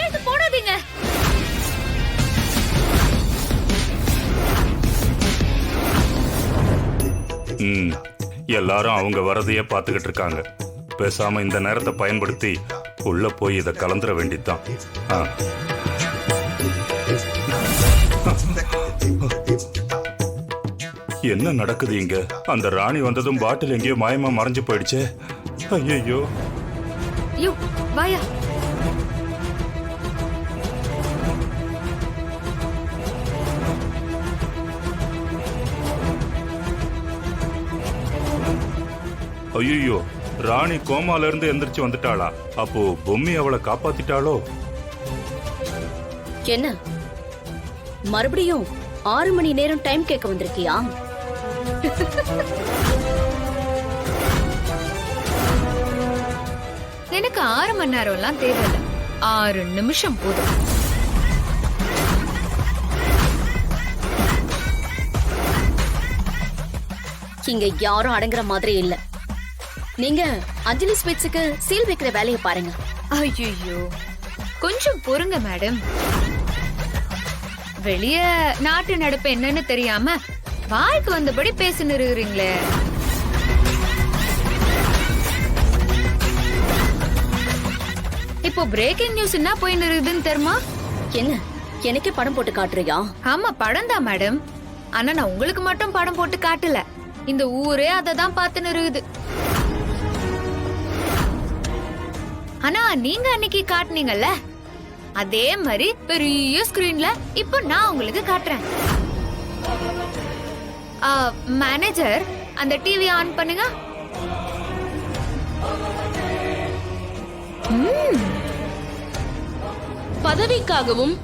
கையெழுத்து போடாதீங்க. எல்லாரும் அவங்க வரதையே பார்த்துக்கிட்டு இருக்காங்க. பேசாம இந்த நேரத்தை பயன்படுத்தி உள்ள போய் இதை கலந்துர வேண்டியதுதான். என்ன நடக்குது இங்க? அந்த ராணி வந்ததும் பாட்டில் எங்கேயோ மாயமா மறைஞ்சு போயிடுச்சே. ஐயோ, வாயா. ஐயோ, ராணி கோமால இருந்து எந்திரிச்சு வந்துட்டாளா? அப்போ பொம்மி அவளை காப்பாத்திட்டாளோ? என்ன மறுபடியும் 6 மணி நேரம் டைம் கேட்க வந்திருக்கியா? எனக்கு 6 மணி நேரம் எல்லாம் தேவையில்லை, 6 நிமிஷம் போதும். இங்க யாரும் அடங்குற மாதிரி இல்ல. நீங்க அஞ்சலி ஸ்வீட்ஸுக்கு சீல் வைக்கிற வேலையை பாருங்க. ஐயோ, கொஞ்சம் பொறுங்க மேடம். வெளிய நாட்டு நடப்பு என்னன்னு தெரியாம வாய்க்கு வந்தபடி பேசின்னு இருக்கிறீங்களே. இப்போ பிரேக்கிங் நியூஸ் என்ன போயின்னு இருக்குதுன்னு தெரியுமா? என்ன எனக்கே படம் போட்டு காட்டுறியா? ஆமா, படம் தான் மேடம். ஆனா நான் உங்களுக்கு மட்டும் படம் போட்டு காட்டல, இந்த ஊரே அததான் பார்த்துன்னு இருக்குது. ஆனா நீங்க அன்னைக்கு காட்டுனீங்கல்ல, அதே மாதிரி பெரிய ஸ்கிரீன்ல இப்போ நான் உங்களுக்கு காட்டுறேன். மேனேஜர், அந்த டிவி ஆன் பண்ணுங்க. பதவிக்காகவும்